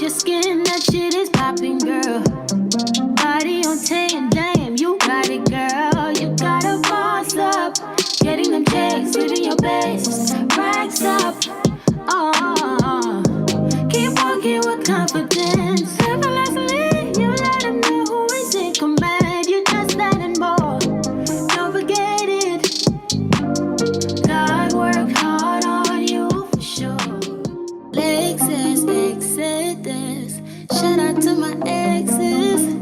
your skin, that shit is popping, girl. Body on 10, damn, you got it, girl. You gotta boss up. Getting them checks, living your best. Racks up. Oh, keep walking with confidence. Effortlessly, you let them know who is in command. You just that and more. Don't forget it. God worked hard on you for sure. Lexus Exodus. Shout out to my exes.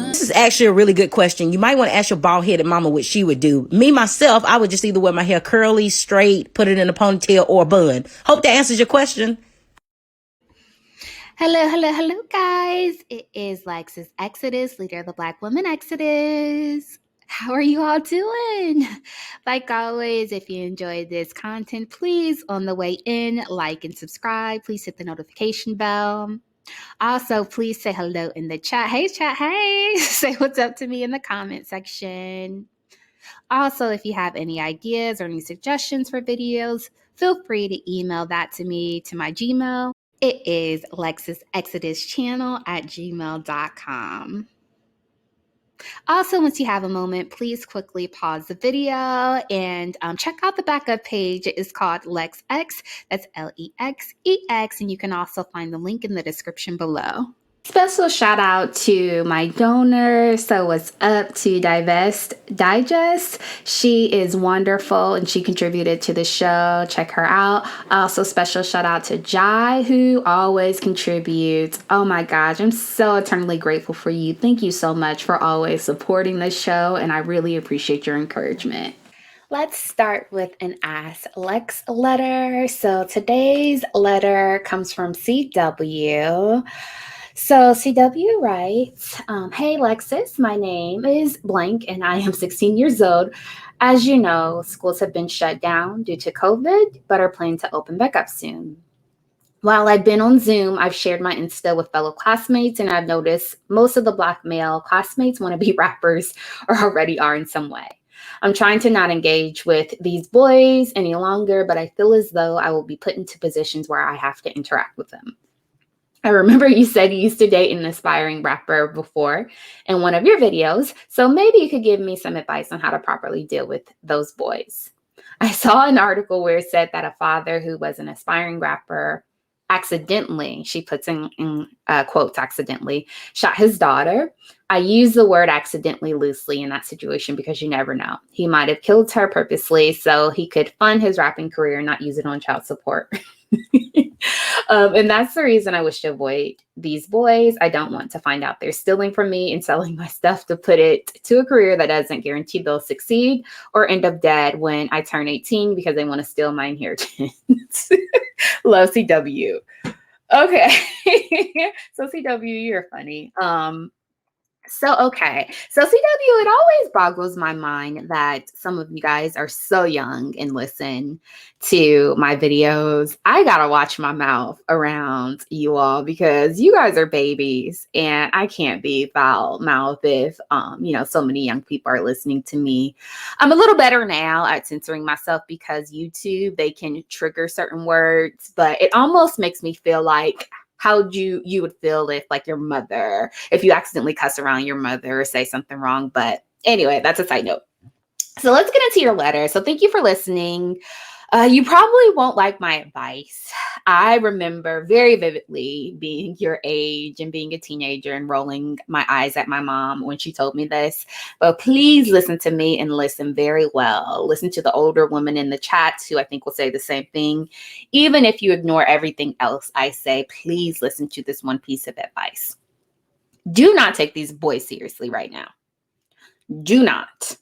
This is actually a really good question. You might want to ask your bald-headed mama what she would do. Me, myself, I would just either wear my hair curly, straight, put it in a ponytail, or a bun. Hope that answers your question. Hello, guys. It is Lexus Exodus, leader of the Black Women Exodus. How are you all doing? Like always, if you enjoyed this content, please, on the way in, like and subscribe. Please hit the notification bell. Also, please say hello in the chat. Hey, chat, hey. Say what's up to me in the comment section. Also, if you have any ideas or any suggestions for videos, feel free to email that to me to my Gmail. It is lexusexoduschannel@gmail.com. Also, once you have a moment, please quickly pause the video and check out the backup page. It is called LexX. That's LEXEX. And you can also find the link in the description below. Special shout out to my donor. So what's up to Digest? She is wonderful and she contributed to the show. Check her out. Also special shout out to Jai, who always contributes. Oh my gosh, I'm so eternally grateful for you. Thank you so much for always supporting the show, and I really appreciate your encouragement. Let's start with an Ask Lex letter. So today's letter comes from CW. So CW writes, hey Lexus, my name is blank and I am 16 years old. As you know, schools have been shut down due to COVID, but are planning to open back up soon. While I've been on Zoom, I've shared my Insta with fellow classmates, and I've noticed most of the Black male classmates want to be rappers or already are in some way. I'm trying to not engage with these boys any longer, but I feel as though I will be put into positions where I have to interact with them. I remember you said you used to date an aspiring rapper before in one of your videos, so maybe you could give me some advice on how to properly deal with those boys. I saw an article where it said that a father who was an aspiring rapper accidentally, she puts in quotes, accidentally, shot his daughter. I use the word accidentally loosely in that situation because you never know. He might have killed her purposely so he could fund his rapping career and not use it on child support. And that's the reason I wish to avoid these boys. I don't want to find out they're stealing from me and selling my stuff to put it to a career that doesn't guarantee they'll succeed or end up dead when I turn 18 because they want to steal my inheritance. Love, CW. Okay. So CW, you're funny. So CW, it always boggles my mind that some of you guys are so young and listen to my videos. I gotta watch my mouth around you all because you guys are babies and I can't be foul mouthed if, so many young people are listening to me. I'm a little better now at censoring myself because YouTube, they can trigger certain words, but it almost makes me feel like how you would feel if your mother, if you accidentally cuss around your mother or say something wrong. But anyway, that's a side note. So let's get into your letter. So thank you for listening. You probably won't like my advice. I remember very vividly being your age and being a teenager and rolling my eyes at my mom when she told me this. But please listen to me and listen very well. Listen to the older women in the chats who I think will say the same thing. Even if you ignore everything else I say, please listen to this one piece of advice. Do not take these boys seriously right now. Do not.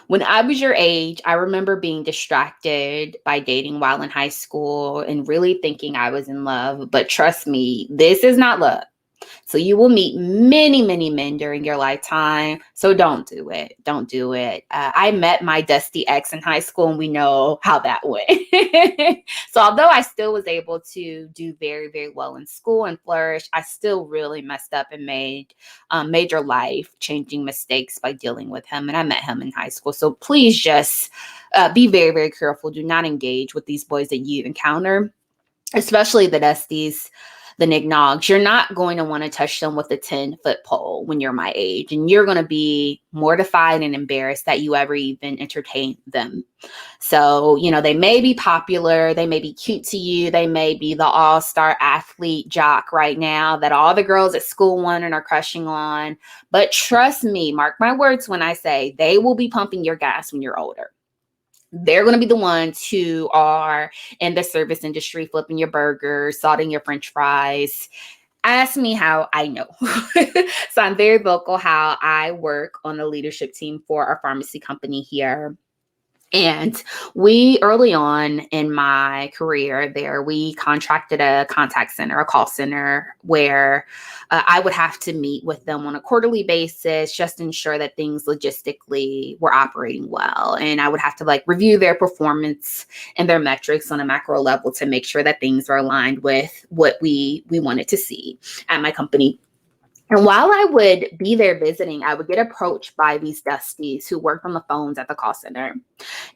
When I was your age, I remember being distracted by dating while in high school and really thinking I was in love. But trust me, this is not love. So you will meet many, many men during your lifetime. So don't do it. Don't do it. I met my Dusty ex in high school and we know how that went. So although I still was able to do very, very well in school and flourish, I still really messed up and made major life changing mistakes by dealing with him. And I met him in high school. So please just be very, very careful. Do not engage with these boys that you encounter. especially the Dusties, the Nignogs. You're not going to want to touch them with a 10-foot pole when you're my age. And you're going to be mortified and embarrassed that you ever even entertained them. So, you know, they may be popular. They may be cute to you. They may be the all-star athlete jock right now that all the girls at school want and are crushing on. But trust me, mark my words when I say they will be pumping your gas when you're older. They're going to be the ones who are in the service industry, flipping your burgers, salting your French fries. Ask me how I know. So I'm very vocal how I work on the leadership team for our pharmacy company here. And we, early on in my career there, we contracted a contact center, a call center, where I would have to meet with them on a quarterly basis, just to ensure that things logistically were operating well. And I would have to like review their performance and their metrics on a macro level to make sure that things are aligned with what we wanted to see at my company. And while I would be there visiting, I would get approached by these Dusties who worked on the phones at the call center.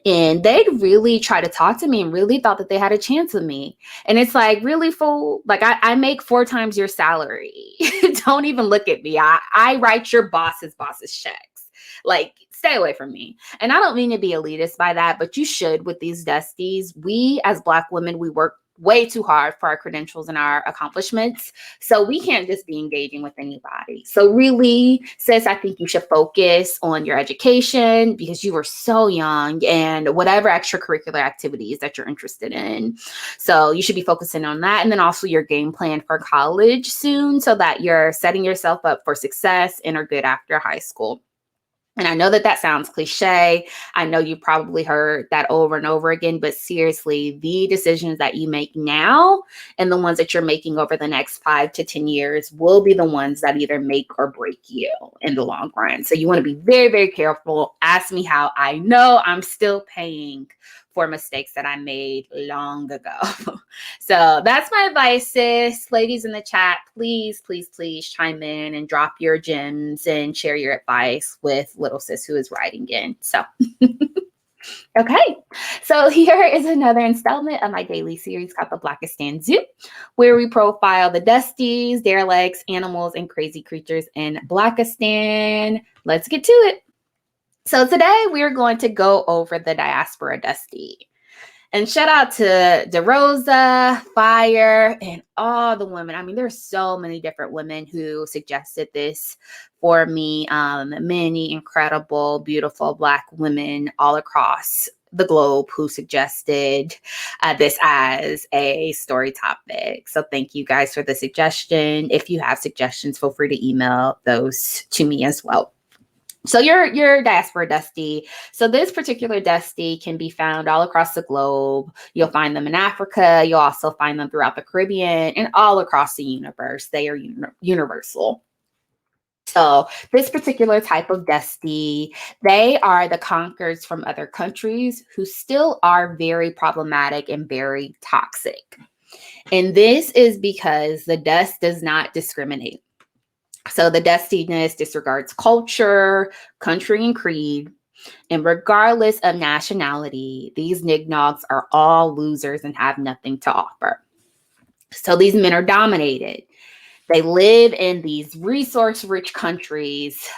And they'd really try to talk to me and really thought that they had a chance with me. And it's like, really, fool? Like, I make 4 times your salary. Don't even look at me. I write your boss's checks. Like, stay away from me. And I don't mean to be elitist by that, but you should with these Dusties. We, as Black women, we work way too hard for our credentials and our accomplishments. So we can't just be engaging with anybody. So really, sis, I think you should focus on your education because you are so young and whatever extracurricular activities that you're interested in. So you should be focusing on that. And then also your game plan for college soon so that you're setting yourself up for success and are good after high school. And I know that that sounds cliche. I know you've probably heard that over and over again, but seriously, the decisions that you make now and the ones that you're making over the next 5 to 10 years will be the ones that either make or break you in the long run. So you want to be very, very careful. Ask me how I know. I'm still paying for mistakes that I made long ago. So that's my advice, sis. Ladies in the chat, please, please, please chime in and drop your gems and share your advice with little sis who is writing in. So, okay. So here is another installment of my daily series called the Blackistan Zoo, where we profile the Dusties, derelicts, animals, and crazy creatures in Blackistan. Let's get to it. So today we're going to go over the Diaspora Dusty. And shout out to DeRosa, Fire, and all the women. I mean, there's so many different women who suggested this for me. Many incredible, beautiful Black women all across the globe who suggested this as a story topic. So thank you guys for the suggestion. If you have suggestions, feel free to email those to me as well. So your Diaspora Dusty. So this particular Dusty can be found all across the globe. You'll find them in Africa. You'll also find them throughout the Caribbean and all across the universe. They are universal. So this particular type of Dusty, they are the conquerors from other countries who still are very problematic and very toxic. And this is because the dust does not discriminate. So the dustiness disregards culture, country, and creed. And regardless of nationality, these nignogs are all losers and have nothing to offer. So these men are dominated. They live in these resource-rich countries.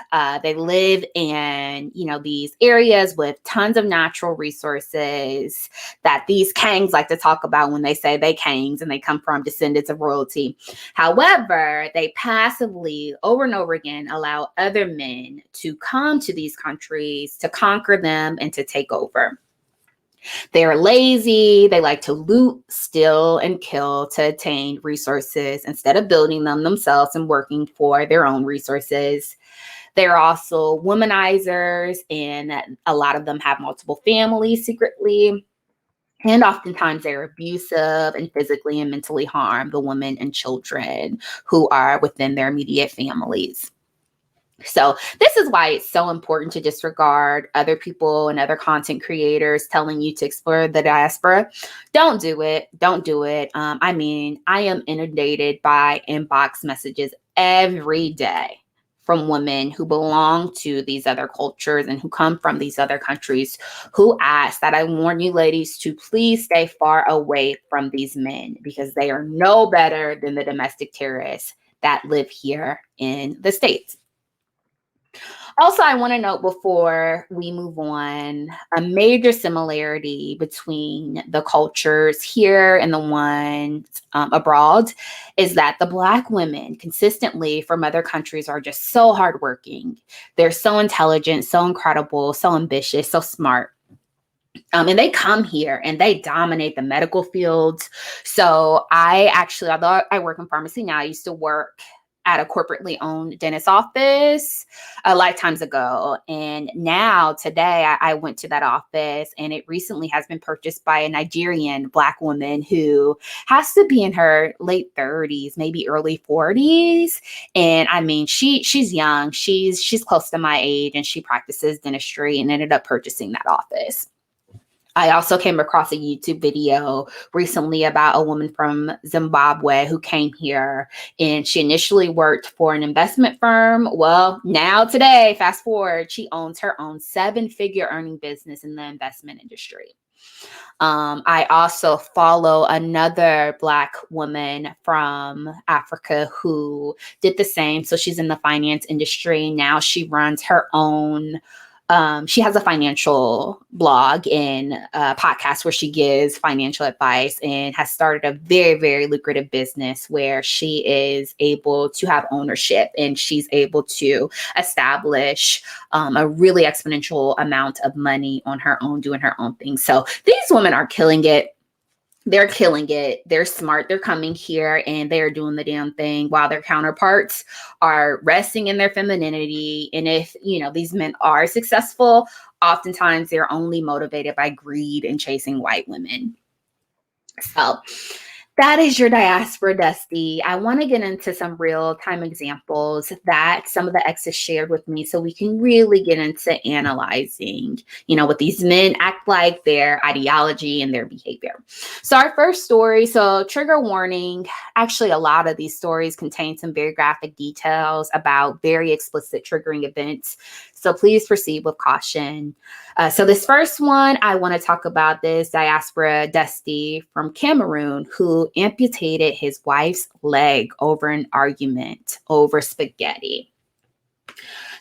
They live in, these areas with tons of natural resources that these kangs like to talk about when they say they kangs and they come from descendants of royalty. However, they passively, over and over again, allow other men to come to these countries to conquer them and to take over. They're lazy. They like to loot, steal, and kill to attain resources instead of building them themselves and working for their own resources. They're also womanizers, and a lot of them have multiple families secretly. And oftentimes they're abusive and physically and mentally harm the women and children who are within their immediate families. So this is why it's so important to disregard other people and other content creators telling you to explore the diaspora. Don't do it. Don't do it. I am inundated by inbox messages every day from women who belong to these other cultures and who come from these other countries who ask that I warn you ladies to please stay far away from these men because they are no better than the domestic terrorists that live here in the States. Also, I want to note before we move on, a major similarity between the cultures here and the ones abroad is that the Black women consistently from other countries are just so hardworking. They're so intelligent, so incredible, so ambitious, so smart. And they come here and they dominate the medical fields. So I actually, although I work in pharmacy now, I used to work at a corporately owned dentist office lifetimes ago. And now today I went to that office and it recently has been purchased by a Nigerian Black woman who has to be in her late 30s, maybe early 40s. And I mean, she's young, she's close to my age and she practices dentistry and ended up purchasing that office. I also came across a YouTube video recently about a woman from Zimbabwe who came here and she initially worked for an investment firm. Well, now today, fast forward, she owns her own 7-figure earning business in the investment industry. I also follow another Black woman from Africa who did the same. So she's in the finance industry. Now she runs her own she has a financial blog and a podcast where she gives financial advice and has started a very, very lucrative business where she is able to have ownership and she's able to establish a really exponential amount of money on her own, doing her own thing. So these women are killing it. They're killing it. They're smart. They're coming here and they're doing the damn thing while their counterparts are resting in their femininity. And if, these men are successful, oftentimes they're only motivated by greed and chasing white women. So that is your diaspora, Dusty. I want to get into some real-time examples that some of the exes shared with me so we can really get into analyzing, what these men act like, their ideology and their behavior. So our first story, so trigger warning, actually a lot of these stories contain some very graphic details about very explicit triggering events. So please proceed with caution. So this first one, I want to talk about this diaspora Dusty from Cameroon who amputated his wife's leg over an argument over spaghetti.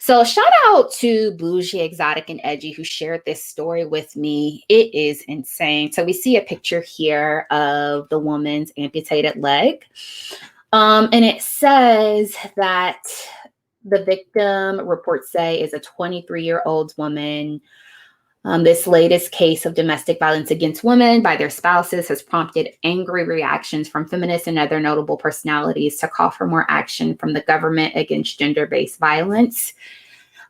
So shout out to Bougie, Exotic, and Edgy who shared this story with me. It is insane. So we see a picture here of the woman's amputated leg. And it says that the victim, reports say, is a 23-year-old woman. This latest case of domestic violence against women by their spouses has prompted angry reactions from feminists and other notable personalities to call for more action from the government against gender-based violence.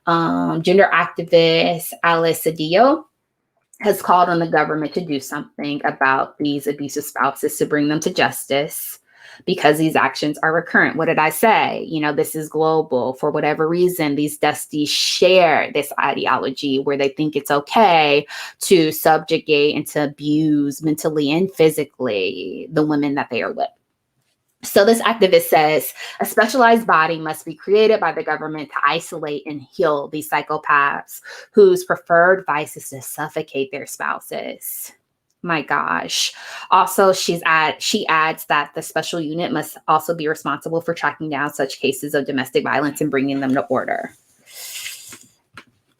Gender activist Alice Cedillo has called on the government to do something about these abusive spouses to bring them to justice, because these actions are recurrent. What did I say? This is global. For whatever reason, these Dusties share this ideology where they think it's okay to subjugate and to abuse mentally and physically the women that they are with. So this activist says a specialized body must be created by the government to isolate and heal these psychopaths whose preferred vice is to suffocate their spouses. My gosh. Also, she adds that the special unit must also be responsible for tracking down such cases of domestic violence and bringing them to order.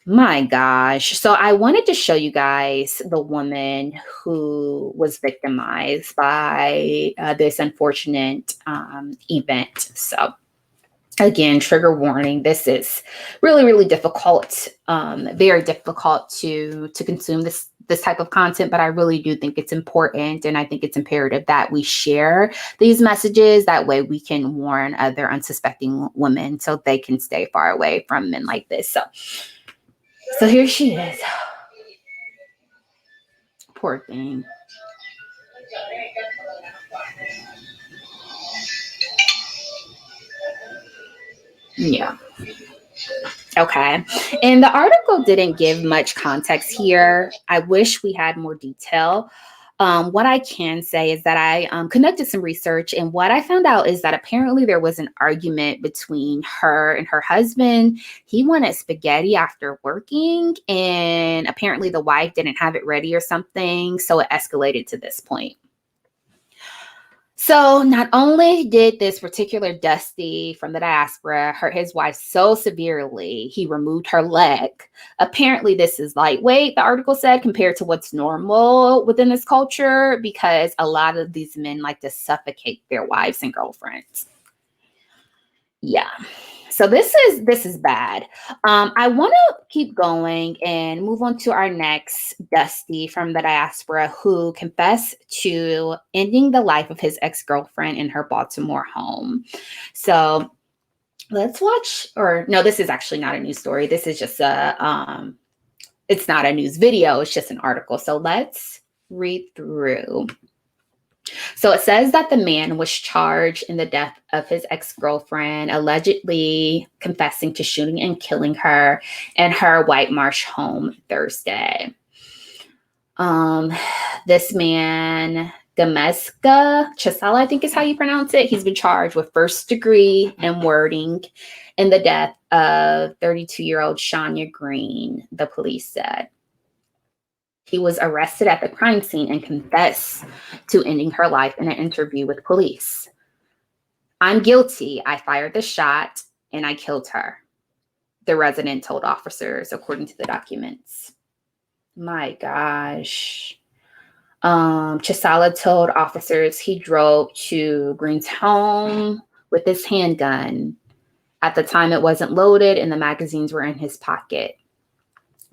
My gosh. So I wanted to show you guys the woman who was victimized by this unfortunate event. So again, trigger warning. This is really, really difficult, very difficult to consume this type of content, but I really do think it's important. And I think it's imperative that we share these messages. That way we can warn other unsuspecting women so they can stay far away from men like this. So here she is. Poor thing. Yeah. Okay. And the article didn't give much context here. I wish we had more detail. What I can say is that I conducted some research, and what I found out is that apparently there was an argument between her and her husband. He wanted spaghetti after working, and apparently the wife didn't have it ready or something, so it escalated to this point. So not only did this particular Dusty from the Diaspora hurt his wife so severely, he removed her leg. Apparently this is lightweight, the article said, compared to what's normal within this culture, because a lot of these men like to suffocate their wives and girlfriends. Yeah. So this is bad. I want to keep going and move on to our next Dusty from the Diaspora, who confessed to ending the life of his ex-girlfriend in her Baltimore home. So let's watch, or no, this is actually not a news story. This is just it's not a news video. It's just an article. So let's read through. So it says that the man was charged in the death of his ex-girlfriend, allegedly confessing to shooting and killing her in her White Marsh home Thursday. This man, Gameska Chisala, I think is how you pronounce it. He's been charged with first degree and murdering in the death of 32-year-old Shania Green, the police said. He was arrested at the crime scene and confessed to ending her life in an interview with police. "I'm guilty. I fired the shot and I killed her," the resident told officers, according to the documents. My gosh. Chisala told officers he drove to Green's home with his handgun. At the time, it wasn't loaded and the magazines were in his pocket.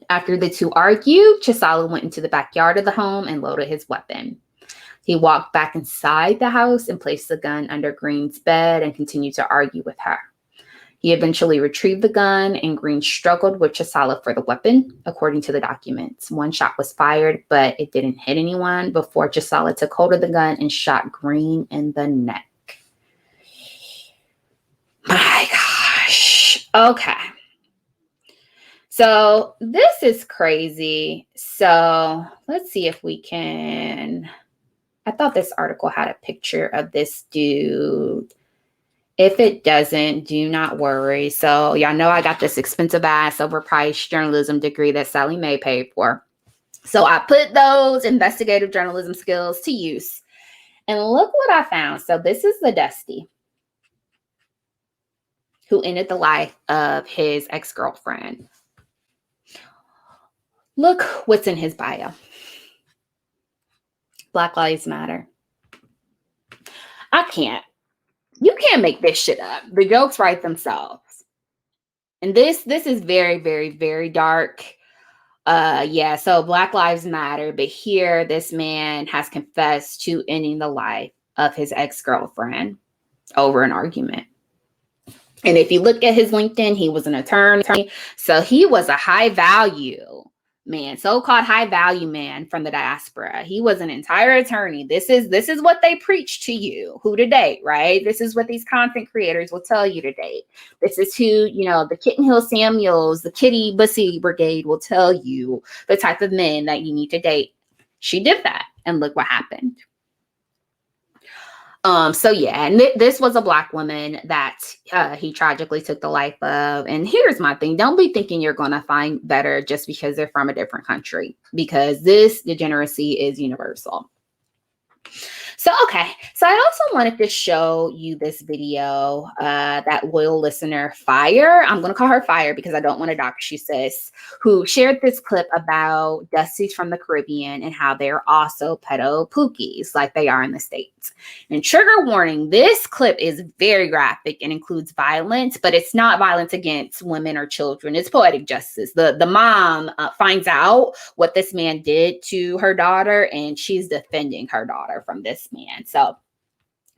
After the two argued, Chisala went into the backyard of the home and loaded his weapon. He walked back inside the house and placed the gun under Green's bed and continued to argue with her. He eventually retrieved the gun, and Green struggled with Chisala for the weapon, according to the documents. One shot was fired, but it didn't hit anyone before Chisala took hold of the gun and shot Green in the neck. My gosh. Okay. So this is crazy. So let's see if we can. I thought this article had a picture of this dude. If it doesn't, do not worry. So y'all know I got this expensive ass overpriced journalism degree that Sally Mae paid for. So I put those investigative journalism skills to use. And look what I found. So this is the Dusty who ended the life of his ex-girlfriend. Look what's in his bio. Black Lives Matter. You can't make this shit up. The jokes write themselves. And this is very, very, very dark. Yeah, so Black Lives Matter. But here, this man has confessed to ending the life of his ex-girlfriend over an argument. And if you look at his LinkedIn, he was an attorney. So he was a high value man, so-called high value man from the Diaspora. He was an entire attorney. This is what they preach to you, who to date, right? This is what these content creators will tell you to date. This is who, the Kitten Hill Samuels, the Kitty Bussy Brigade will tell you the type of men that you need to date. She did that, and look what happened. So yeah, and this was a Black woman that he tragically took the life of. And here's my thing. Don't be thinking you're going to find better just because they're from a different country, because this degeneracy is universal. So, okay. So I also wanted to show you this video that loyal listener, Fire, I'm going to call her Fire because I don't want to dox you, sis, who shared this clip about Dusties from the Caribbean and how they're also pedo pookies like they are in the States. And trigger warning, this clip is very graphic and includes violence, but it's not violence against women or children. It's poetic justice. The mom finds out what this man did to her daughter, and she's defending her daughter from this man. So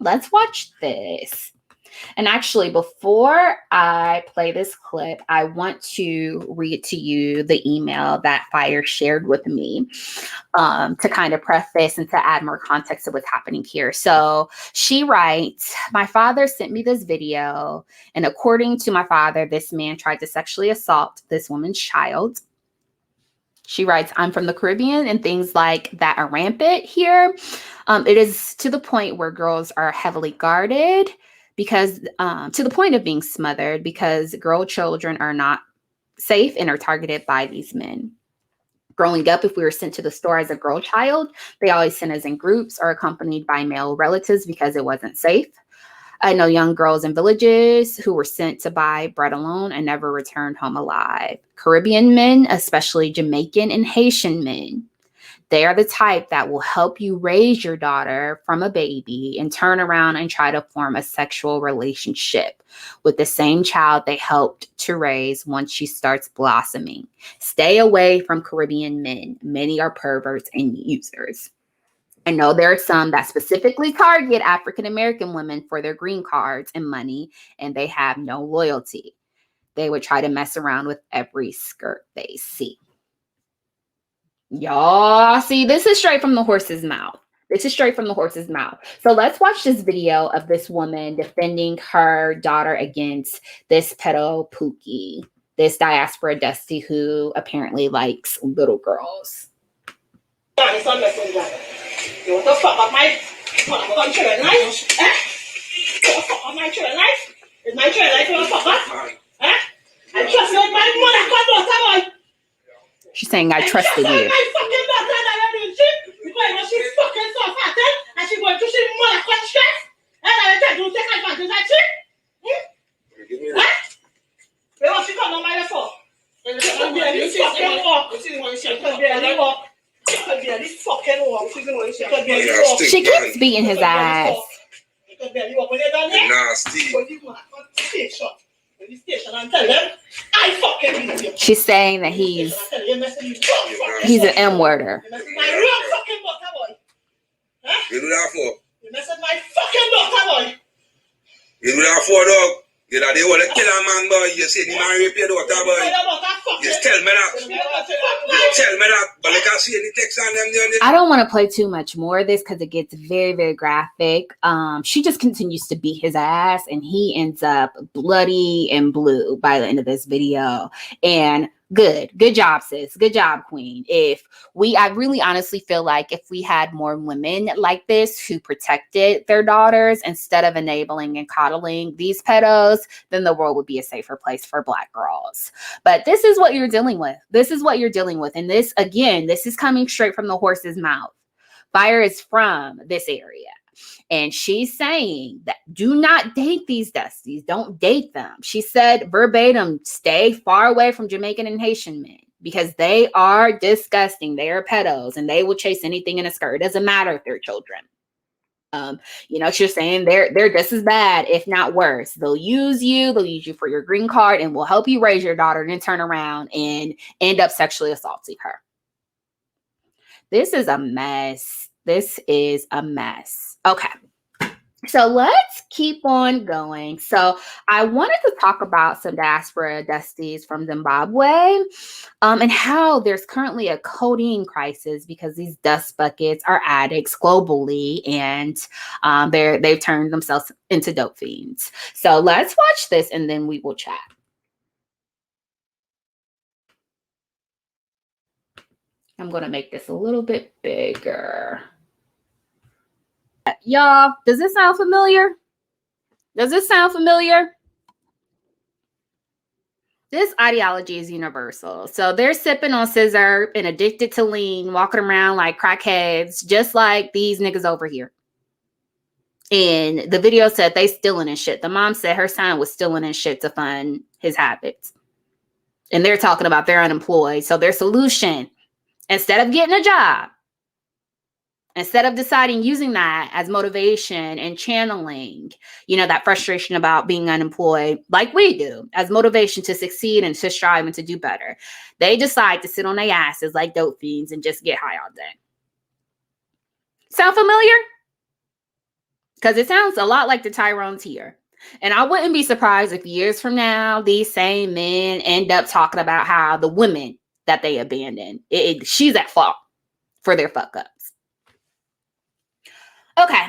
let's watch this. And actually, before I play this clip, I want to read to you the email that Fire shared with me to kind of preface and to add more context to what's happening here. So she writes, "My father sent me this video, and according to my father, this man tried to sexually assault this woman's child. She writes, I'm from the Caribbean and things like that are rampant here. It is to the point where girls are heavily guarded because to the point of being smothered because girl children are not safe and are targeted by these men. Growing up, if we were sent to the store as a girl child, they always sent us in groups or accompanied by male relatives because it wasn't safe. I know young girls in villages who were sent to buy bread alone and never returned home alive. Caribbean men, especially Jamaican and Haitian men, they are the type that will help you raise your daughter from a baby and turn around and try to form a sexual relationship with the same child they helped to raise once she starts blossoming. Stay away from Caribbean men. Many are perverts and users. I know there are some that specifically target African American women for their green cards and money, and they have no loyalty. They would try to mess around with every skirt they see. Y'all see, this is straight from the horse's mouth. This is straight from the horse's mouth. So let's watch this video of this woman defending her daughter against this pedo Pookie, this Diaspora Dusty who apparently likes little girls. You want to fuck up my children's life? Eh? You want to fuck up my children's life? Is my children's life you want to fuck up? Eh? I trust you with my mother, boy. She's saying, I trusted you. My fucking daughter that I do shit because she's fucking so fat and she's going to see mother cut stress and I tell you to take advantage of that shit. Eh? Where was she coming on my for? You could barely fucking walk. You could barely walk. She keeps beating his ass. She's saying that he's an M-worder. You do that for? You messed my fucking daughter, boy. You do that for, dog? You know, they want to kill a man, boy. You say the man rape your daughter, boy. Just tell me that. Tell me that. But like I see any text on them. I don't want to play too much more of this because it gets very, very graphic. She just continues to beat his ass and he ends up bloody and blue by the end of this video. And good job, sis. Good job, queen. I really honestly feel like if we had more women like this who protected their daughters instead of enabling and coddling these pedos, then the world would be a safer place for Black girls. But this is what you're dealing with. This is what you're dealing with. And this, again, this is coming straight from the horse's mouth. Fire is from this area. And she's saying that do not date these Dusties. Don't date them. She said verbatim, stay far away from Jamaican and Haitian men because they are disgusting. They are pedos and they will chase anything in a skirt. It doesn't matter if they're children. She's saying they're just as bad, if not worse. They'll use you for your green card and will help you raise your daughter and then turn around and end up sexually assaulting her. This is a mess. This is a mess. Okay. So let's keep on going. So I wanted to talk about some diaspora Dusties from Zimbabwe and how there's currently a codeine crisis because these dust buckets are addicts globally and they've turned themselves into dope fiends. So let's watch this and then we will chat. I'm going to make this a little bit bigger. Y'all, does this sound familiar? Does this sound familiar? This ideology is universal. So they're sipping on scissor and addicted to lean, walking around like crackheads, just like these niggas over here. And the video said they stealing and shit. The mom said her son was stealing and shit to fund his habits. And they're talking about they're unemployed. So their solution, instead of getting a job, instead of deciding using that as motivation and channeling, that frustration about being unemployed, like we do, as motivation to succeed and to strive and to do better, they decide to sit on their asses like dope fiends and just get high all day. Sound familiar? Because it sounds a lot like the Tyrones here. And I wouldn't be surprised if years from now, these same men end up talking about how the women that they abandoned, she's at fault for their fuck ups. Okay,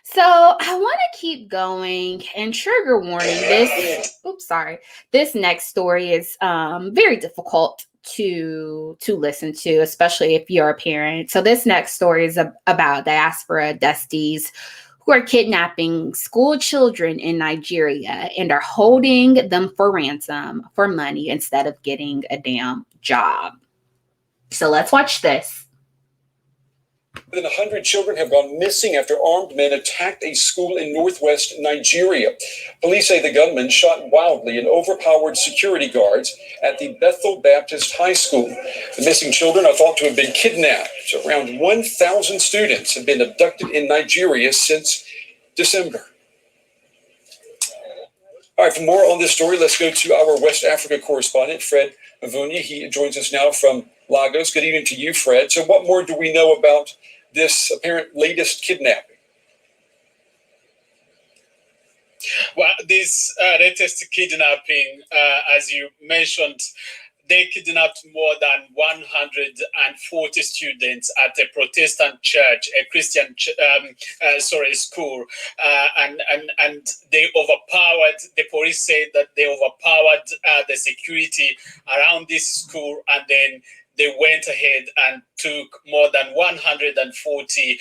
so I want to keep going and trigger warning. This next story is very difficult to listen to, especially if you're a parent. So this next story is about Diaspora Dusties, who are kidnapping school children in Nigeria and are holding them for ransom for money instead of getting a damn job. So let's watch this. More than 100 children have gone missing after armed men attacked a school in northwest Nigeria. Police say the gunmen shot wildly and overpowered security guards at the Bethel Baptist High School. The missing children are thought to have been kidnapped. Around 1,000 students have been abducted in Nigeria since December. All right, for more on this story, let's go to our West Africa correspondent, Fred Mavunya. He joins us now from Lagos. Good evening to you, Fred. So what more do we know about this apparent latest kidnapping? Well, this latest kidnapping, as you mentioned, they kidnapped more than 140 students at a Protestant church, a Christian school, and they overpowered. The police said that they overpowered the security around this school, and then they went ahead and took more than 140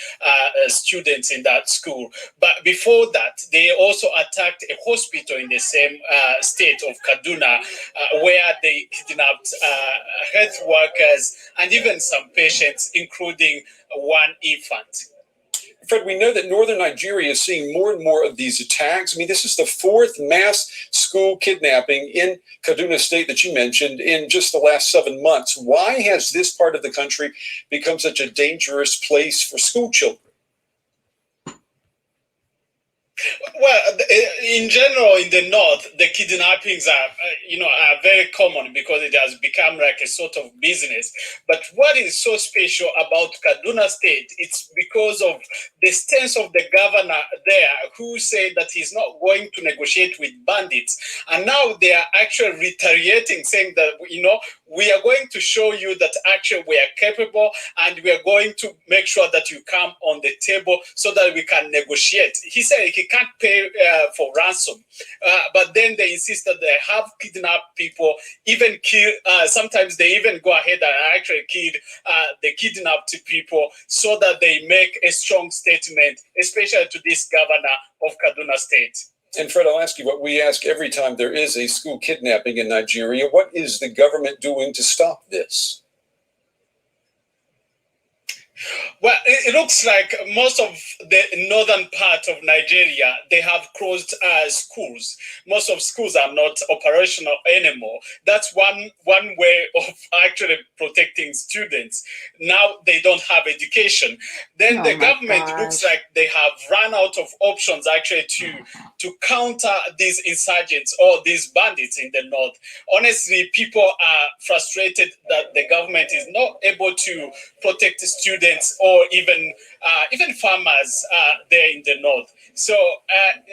students in that school. But before that, they also attacked a hospital in the same state of Kaduna, where they kidnapped health workers and even some patients, including one infant. Fred, we know that northern Nigeria is seeing more and more of these attacks. I mean, this is the fourth mass school kidnapping in Kaduna State that you mentioned in just the last 7 months. Why has this part of the country become such a dangerous place for school children? Well, in general, in the north, the kidnappings are very common because it has become like a sort of business. But what is so special about Kaduna State? It's because of the stance of the governor there, who said that he's not going to negotiate with bandits, and now they are actually retaliating, saying that we are going to show you that actually we are capable, and we are going to make sure that you come on the table so that we can negotiate. He said he can't pay for ransom, but then they insist that they have kidnapped people, even kill. Sometimes they even go ahead and actually kill the kidnapped people so that they make a strong statement, especially to this governor of Kaduna State. And Fred, I'll ask you what we ask every time there is a school kidnapping in Nigeria. What is the government doing to stop this? Well, it looks like most of the northern part of Nigeria, they have closed schools. Most of schools are not operational anymore. That's one way of actually protecting students. Now they don't have education. Then the government looks like they have run out of options actually to counter these insurgents or these bandits in the north. Honestly, people are frustrated that the government is not able to protect students or even farmers there in the north. So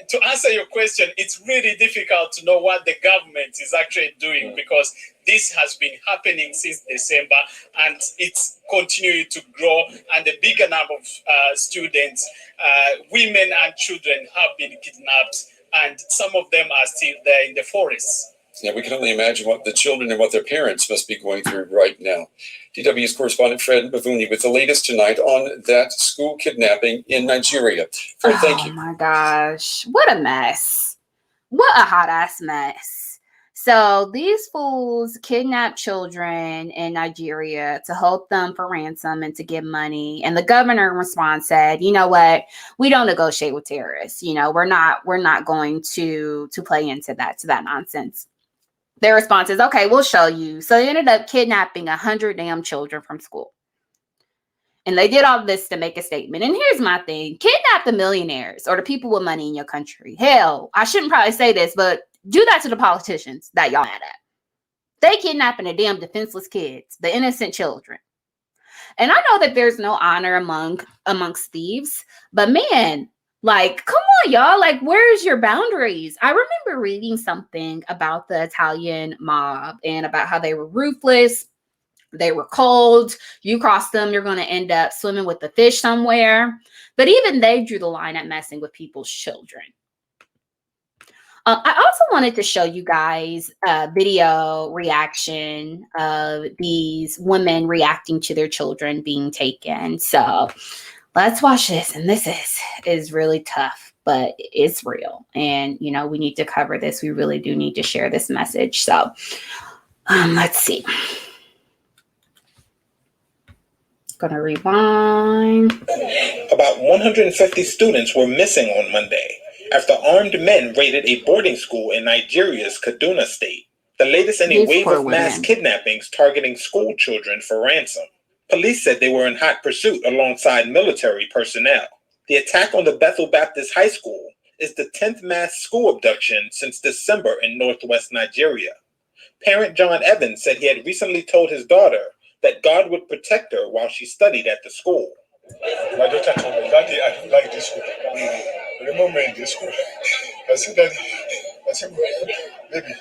to answer your question, it's really difficult to know what the government is actually doing, because this has been happening since December and it's continuing to grow, and a bigger number of students, women and children have been kidnapped, and some of them are still there in the forests. Yeah, we can only imagine what the children and what their parents must be going through right now. DW's correspondent Fred Mavunya with the latest tonight on that school kidnapping in Nigeria. Fred, thank you. Oh my gosh, what a mess. What a hot ass mess. So these fools kidnap children in Nigeria to hold them for ransom and to get money. And the governor in response said, you know what, we don't negotiate with terrorists. We're not going to play into that nonsense. Their response is, okay, we'll show you. So they ended up kidnapping 100 damn children from school. And they did all this to make a statement. And here's my thing. Kidnap the millionaires or the people with money in your country. Hell, I shouldn't probably say this, but do that to the politicians that y'all mad at. They kidnapping the damn defenseless kids, the innocent children. And I know that there's no honor amongst thieves, but man, like, come on, y'all. Like, where's your boundaries? I remember reading something about the Italian mob and about how they were ruthless. They were cold. You cross them, you're going to end up swimming with the fish somewhere. But even they drew the line at messing with people's children. I also wanted to show you guys a video reaction of these women reacting to their children being taken. So let's watch this. And this is really tough, but it's real. And, you know, we need to cover this. We really do need to share this message. So let's see. Gonna rewind. About 150 students were missing on Monday after armed men raided a boarding school in Nigeria's Kaduna state. The latest in a wave of mass kidnappings targeting school children for ransom. Police said they were in hot pursuit alongside military personnel. The attack on the Bethel Baptist High School is the 10th mass school abduction since December in northwest Nigeria. Parent John Evans said he had recently told his daughter that God would protect her while she studied at the school. My daughter told me, Daddy, I don't like this school. Remember in this school. I said, Daddy, baby,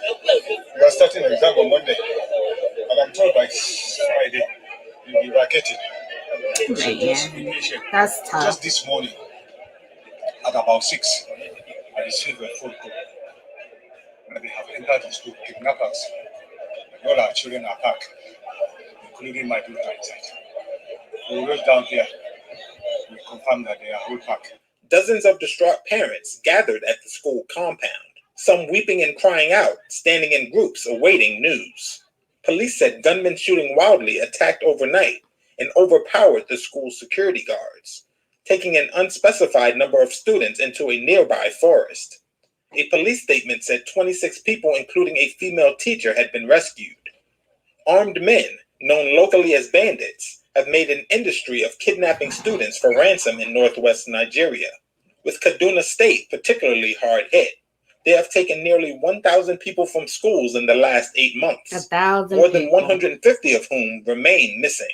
you are starting an exam on Monday. And I'm told by Friday, you'll be vacated. So just be patient. That's tough. Just this morning, at about 6, I received a phone call. And they have entered the school, kidnappers. All our children are back, including my daughter inside. We went down here. We confirmed that they are all back. Dozens of distraught parents gathered at the school compound, some weeping and crying out, standing in groups awaiting news. Police said gunmen shooting wildly attacked overnight and overpowered the school's security guards, taking an unspecified number of students into a nearby forest. A police statement said 26 people, including a female teacher, had been rescued. Armed men, known locally as bandits, have made an industry of kidnapping students for ransom in northwest Nigeria, with Kaduna State particularly hard hit. They have taken nearly 1,000 people from schools in the last 8 months, 1,000 more than people. 150 of whom remain missing.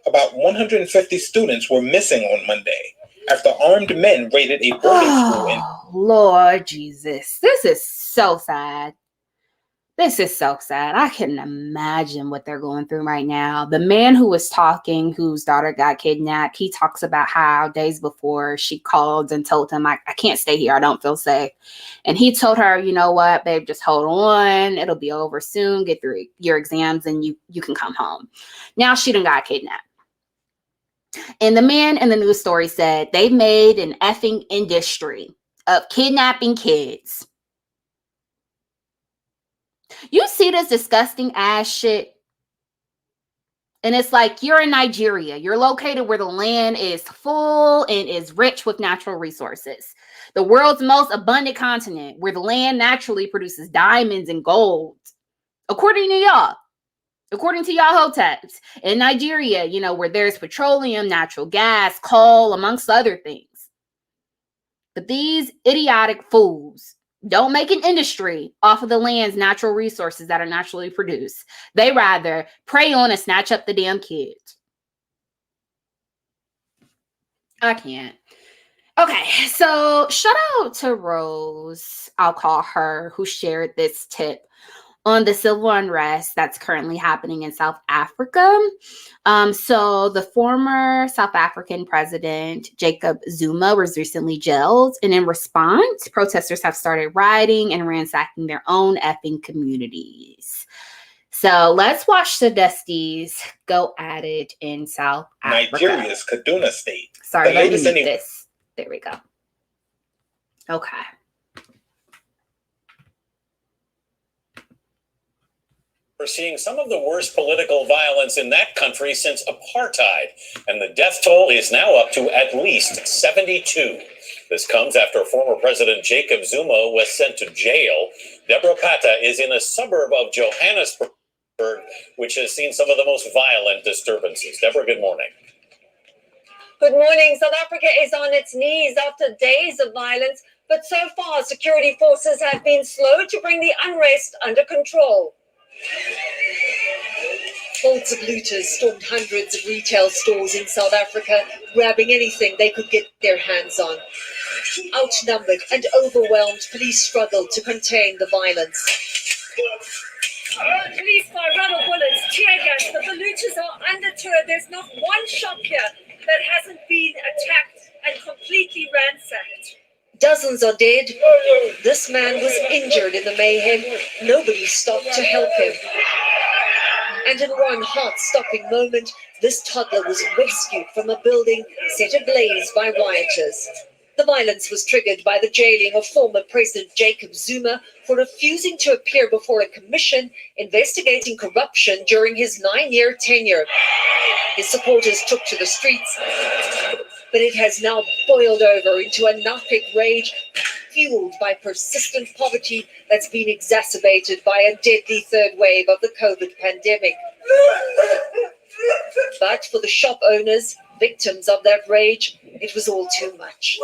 About 150 students were missing on Monday after armed men raided a boarding school in... Lord Jesus, this is so sad. This is so sad. I can imagine what they're going through right now. The man who was talking, whose daughter got kidnapped, he talks about how days before she called and told him, I can't stay here. I don't feel safe. And he told her, you know what, babe, just hold on. It'll be over soon. Get through your exams and you can come home. Now she done got kidnapped. And the man in the news story said they've made an effing industry of kidnapping kids. You see this disgusting ass shit, and it's like you're in Nigeria. You're located where the land is full and is rich with natural resources. The world's most abundant continent, where the land naturally produces diamonds and gold. According to y'all hoteps. In Nigeria, you know, where there's petroleum, natural gas, coal, amongst other things. But these idiotic fools don't make an industry off of the land's natural resources that are naturally produced. They rather prey on and snatch up the damn kids. I can't. Okay, so shout out to Rose, I'll call her, who shared this tip on the civil unrest that's currently happening in South Africa. So the former South African president, Jacob Zuma, was recently jailed. And in response, protesters have started rioting and ransacking their own effing communities. So let's watch the Dusties go at it in South Africa. Nigeria's Kaduna State. Sorry, let me mute this. There we go. Okay. We're seeing some of the worst political violence in that country since apartheid, and the death toll is now up to at least 72. This comes after former President Jacob Zuma was sent to jail. Deborah Pata is in a suburb of Johannesburg, which has seen some of the most violent disturbances. Deborah, good morning. Good morning. South Africa is on its knees after days of violence, but so far security forces have been slow to bring the unrest under control. Hordes of looters stormed hundreds of retail stores in South Africa, grabbing anything they could get their hands on. Outnumbered and overwhelmed, police struggled to contain the violence. Police fire rubber bullets, tear gas, but the looters are undeterred. There's not one shop here that hasn't been attacked and completely ransacked. Dozens are dead. This man was injured in the mayhem. Nobody stopped to help him. And in one heart-stopping moment, this toddler was rescued from a building set ablaze by rioters. The violence was triggered by the jailing of former President Jacob Zuma for refusing to appear before a commission investigating corruption during his 9-year tenure. His supporters took to the streets, but it has now boiled over into anarchic rage fueled by persistent poverty that's been exacerbated by a deadly third wave of the COVID pandemic. But for the shop owners, victims of that rage, it was all too much.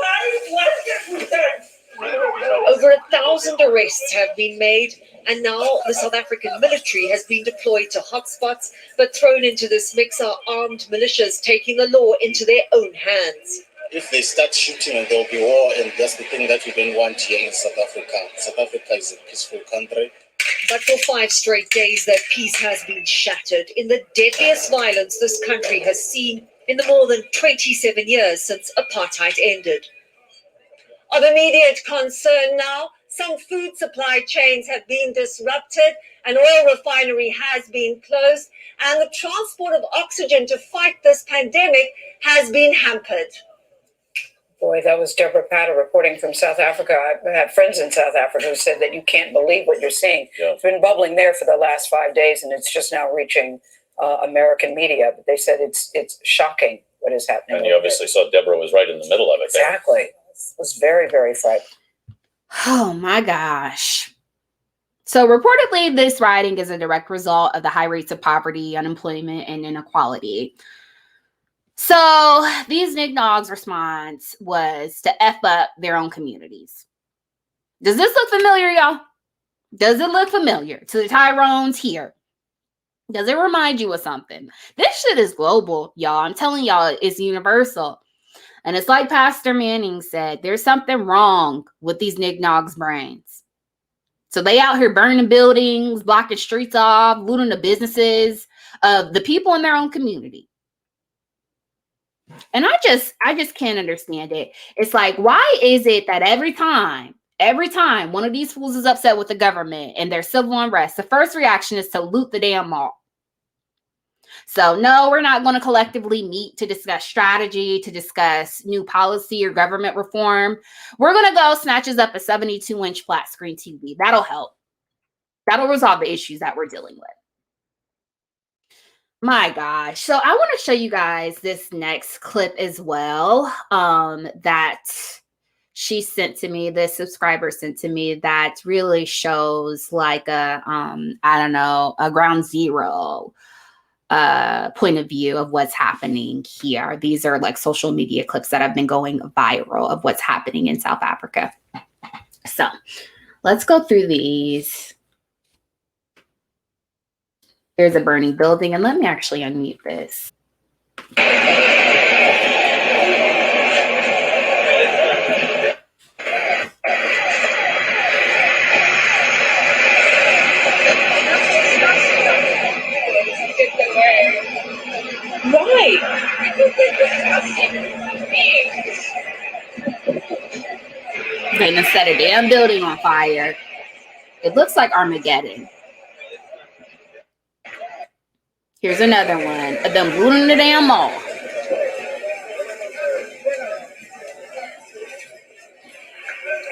Over 1,000 arrests have been made, and now the South African military has been deployed to hotspots, but thrown into this mix are armed militias taking the law into their own hands. If they start shooting, there'll be war, and that's the thing that we don't want here in South Africa. South Africa is a peaceful country. But for 5 straight days, that peace has been shattered in the deadliest violence this country has seen in the more than 27 years since apartheid ended. Of immediate concern now, some food supply chains have been disrupted, an oil refinery has been closed, and the transport of oxygen to fight this pandemic has been hampered. Boy, that was Deborah Patter reporting from South Africa. I have friends in South Africa who said that you can't believe what you're seeing. Yeah. It's been bubbling there for the last 5 days, and it's just now reaching American media. But they said it's shocking what is happening. And you obviously saw Deborah was right in the middle of it. Exactly. It was very, very frightening. Oh my gosh. So reportedly, this rioting is a direct result of the high rates of poverty, unemployment, and inequality. So these Nignogs' response was to F up their own communities. Does this look familiar, y'all? Does it look familiar to the Tyrones here? Does it remind you of something? This shit is global, y'all. I'm telling y'all, it's universal. And it's like Pastor Manning said, there's something wrong with these Nignogs' brains. So they out here burning buildings, blocking streets off, looting the businesses of the people in their own community. And I just can't understand it. It's like, why is it that every time one of these fools is upset with the government and there's civil unrest, the first reaction is to loot the damn mall? So no, we're not going to collectively meet to discuss strategy, to discuss new policy or government reform. We're going to go snatch us up a 72-inch flat screen TV. That'll help. That'll resolve the issues that we're dealing with. My gosh. So I want to show you guys this next clip as well that she sent to me, this subscriber sent to me, that really shows like a, a ground zero point of view of what's happening here. These are like social media clips that have been going viral of what's happening in South Africa. So let's go through these. There's a burning building, and let me actually unmute this. Right. They're gonna set a damn building on fire. It looks like Armageddon. Here's another one of them looting the damn mall.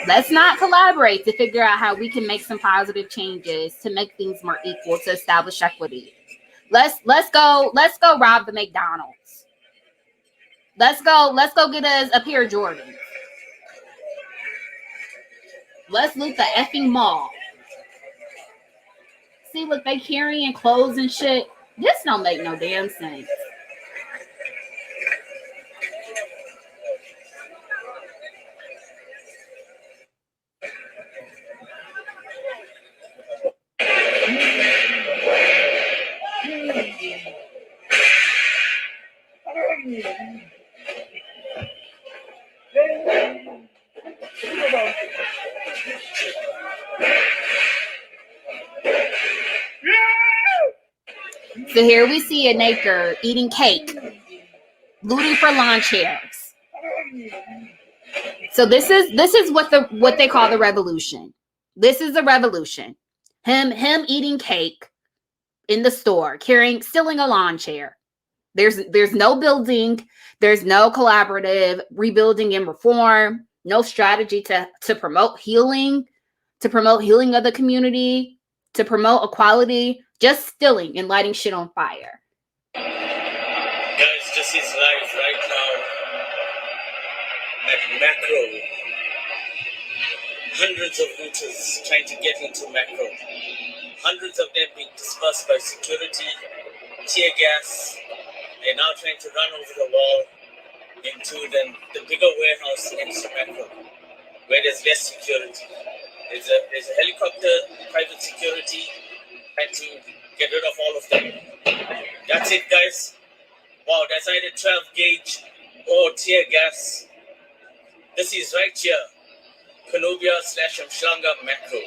Let's not collaborate to figure out how we can make some positive changes to make things more equal, to establish equity. Let's go rob the McDonald's. Let's go get us a pair of Jordans. Let's loot the effing mall. See, look, they carrying clothes and shit. This don't make no damn sense. So here we see a Naker eating cake, looting for lawn chairs. So this is what they call the revolution. This is a revolution. Him eating cake in the store, stealing a lawn chair. There's no building, there's no collaborative rebuilding and reform, no strategy to promote healing, of the community, to promote equality, just stealing and lighting shit on fire. Guys, this is live right now at Macro. Hundreds of looters trying to get into Macro. Hundreds of them being dispersed by security, tear gas. They're now trying to run over the wall into the bigger warehouse next to Macro, where there's less security. There's a helicopter, private security, trying to get rid of all of them. That's it, guys. Wow, that's either 12 gauge or tear gas. This is right here, Columbia/Mshlanga Macro.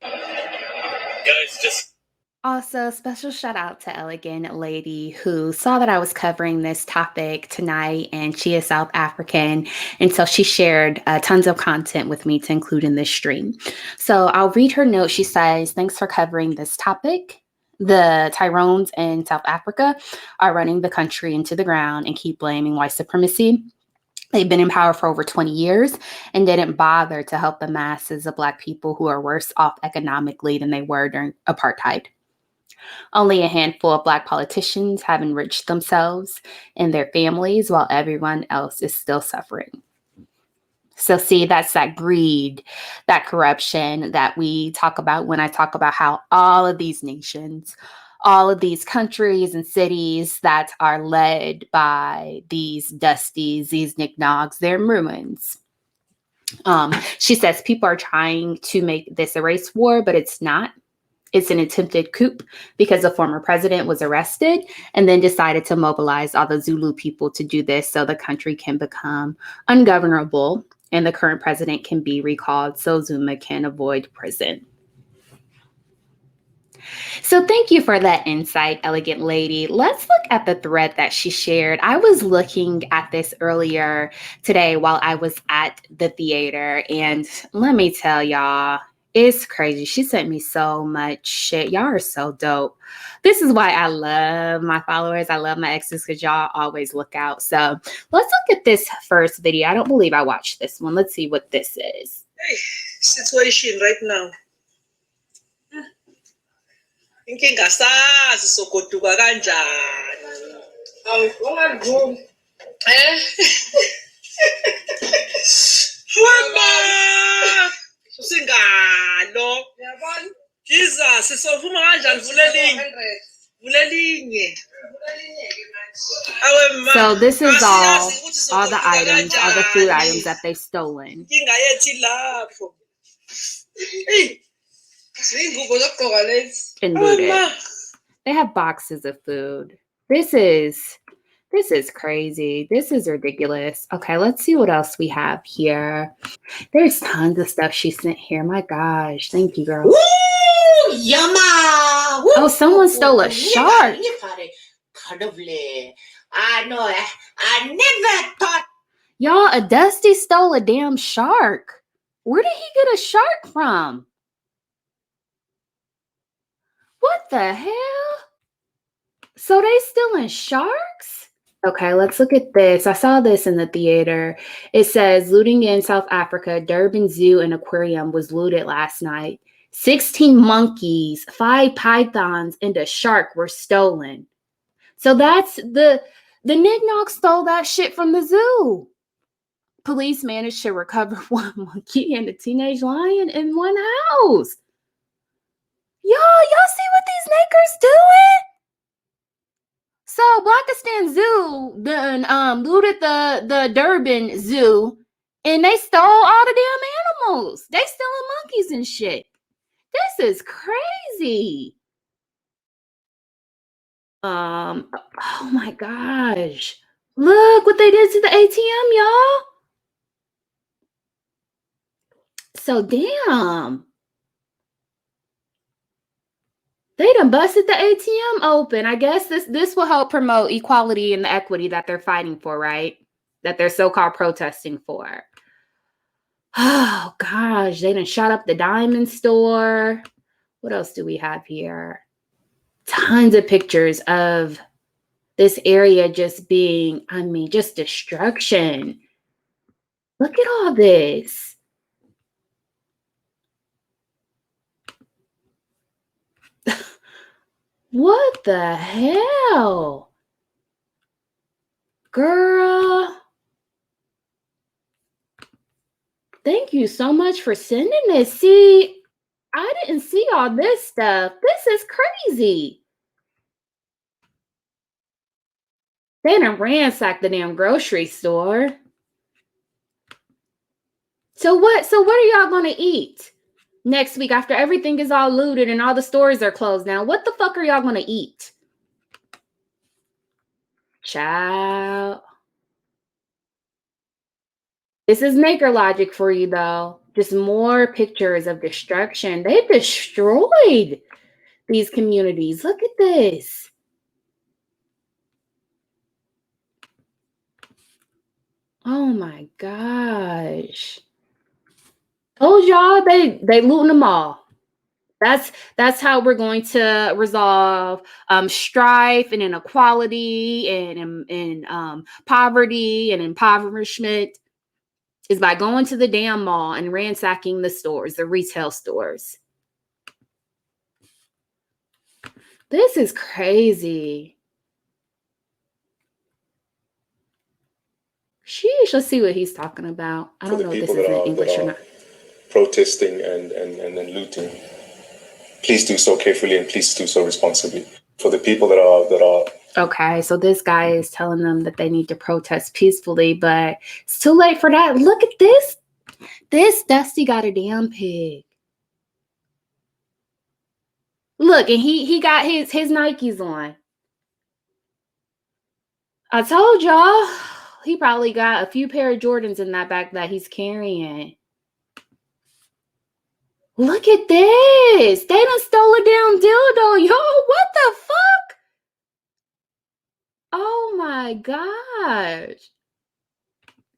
Guys, just... Also, special shout out to Elegant Lady, who saw that I was covering this topic tonight, and she is South African. And so she shared tons of content with me to include in this stream. So I'll read her note. She says, "Thanks for covering this topic. The Tyrones in South Africa are running the country into the ground and keep blaming white supremacy. They've been in power for over 20 years and didn't bother to help the masses of Black people who are worse off economically than they were during apartheid. Only a handful of Black politicians have enriched themselves and their families while everyone else is still suffering." So see, that's that greed, that corruption that we talk about when I talk about how all of these nations, all of these countries and cities that are led by these Dusties, these Nick-Nogs, they're in ruins. She says people are trying to make this a race war, but it's not. It's an attempted coup because the former president was arrested and then decided to mobilize all the Zulu people to do this so the country can become ungovernable and the current president can be recalled so Zuma can avoid prison. So thank you for that insight, Elegant Lady. Let's look at the thread that she shared. I was looking at this earlier today while I was at the theater, and let me tell y'all, it's crazy. She sent me so much shit. Y'all are so dope. This is why I love my followers. I love my exes because y'all always look out. So let's look at this first video. I don't believe I watched this one. Let's see what this is. Hey, situation right now. Inkinga sazi sogoduka kanjani. Awungangqondo. Mama! Singalo. Yabona? Jesus, sofuma kanjani vulelinye. So this is all the items, all the food items that they've stolen. Inkinga yethi lapho. And looted. They have boxes of food. This is crazy. This is ridiculous. Okay, let's see what else we have here. There's tons of stuff she sent here. My gosh, thank you, girl. Woo! Yama! Woo! Oh, someone stole a shark. I know. I never thought. Y'all, a Dusty stole a damn shark. Where did he get a shark from? What the hell? So they stealing sharks? Okay, let's look at this. I saw this in the theater. It says, looting in South Africa, Durban Zoo and Aquarium was looted last night. 16 monkeys, 5 pythons, and a shark were stolen. So that's the Nick-Nogs stole that shit from the zoo. Police managed to recover 1 monkey and a teenage lion in one house. Y'all see what these niggers doing? So Blackistan Zoo done looted the Durban Zoo, and they stole all the damn animals. They stealing monkeys and shit. This is crazy. Oh my gosh. Look what they did to the ATM, y'all. So damn. They done busted the ATM open. I guess this will help promote equality and the equity that they're fighting for, right? that they're so-called protesting for. Oh, gosh. They done shot up the diamond store. What else do we have here? Tons of pictures of this area just being, just destruction. Look at all this. What the hell? Girl. Thank you so much for sending this. See, I didn't see all this stuff. This is crazy. They done ransacked the damn grocery store. So what are y'all gonna eat next week after everything is all looted and all the stores are closed now? What the fuck are y'all gonna eat? Child. This is maker logic for you, though. Just more pictures of destruction. They've destroyed these communities. Look at this. Oh my gosh. Told y'all they looting them all. That's how we're going to resolve strife and inequality and poverty and impoverishment, is by going to the damn mall and ransacking the stores, the retail stores. This is crazy. Sheesh, let's see what he's talking about. I don't know if this is in English or not. Protesting and looting, please do so carefully and please do so responsibly. For the people that are Okay, so this guy is telling them that they need to protest peacefully, but it's too late for that. Look at this. This Dusty got a damn pig. Look, and he got his Nikes on. I told y'all, he probably got a few pair of Jordans in that bag that he's carrying. Look at this. They done stole a damn dildo. Yo, what the fuck? Oh my gosh.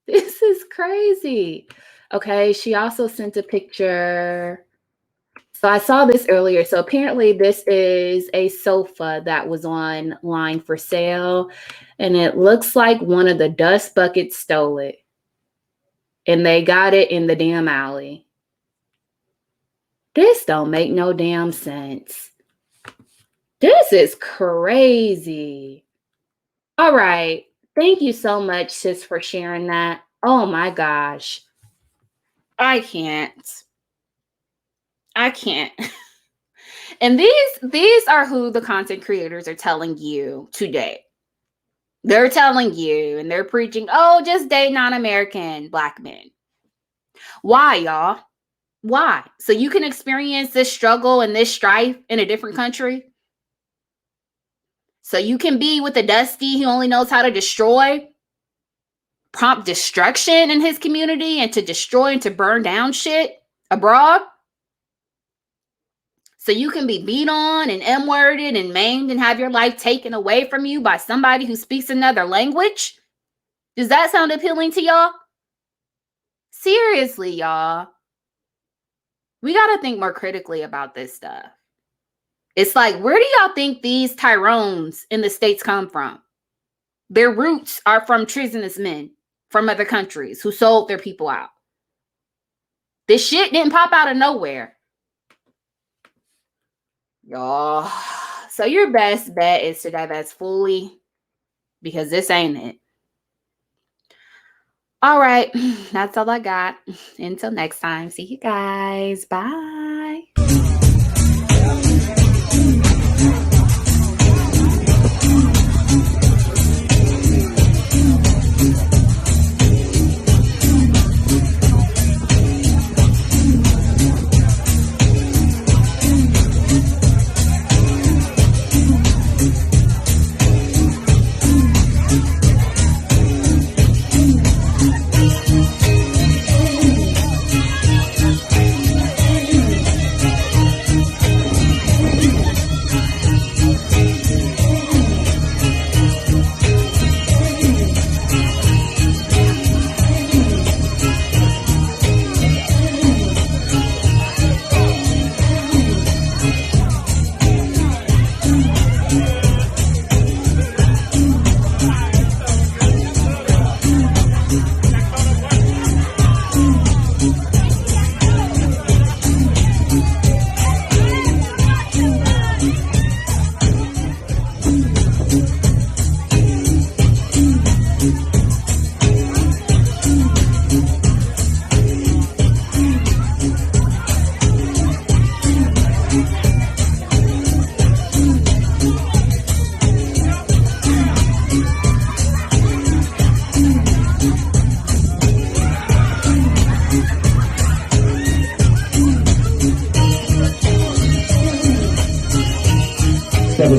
This is crazy. Okay, she also sent a picture. So I saw this earlier. So apparently this is a sofa that was online for sale. And it looks like one of the dust buckets stole it. And they got it in the damn alley. This don't make no damn sense. This is crazy. All right. Thank you so much, sis, for sharing that. Oh my gosh. I can't. And these are who the content creators are telling you today. They're telling you and they're preaching, oh, just date non-American Black men. Why, y'all? Why? So you can experience this struggle and this strife in a different country? So you can be with a Dusty who only knows how to destroy, prompt destruction in his community and to destroy and to burn down shit abroad? So you can be beat on and M-worded and maimed and have your life taken away from you by somebody who speaks another language? Does that sound appealing to y'all? Seriously, y'all. We got to think more critically about this stuff. It's like, where do y'all think these Tyrones in the States come from? Their roots are from treasonous men from other countries who sold their people out. This shit didn't pop out of nowhere. Y'all. So your best bet is to divest fully, because this ain't it. All right. That's all I got. Until next time. See you guys. Bye.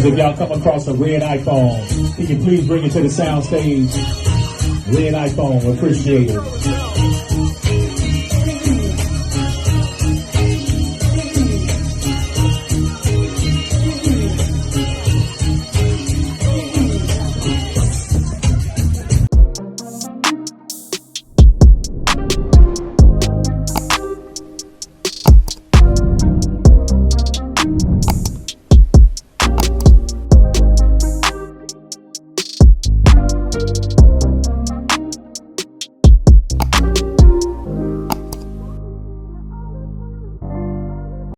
if y'all come across a red iPhone, can you please bring it to the sound stage? Red iPhone, appreciate it.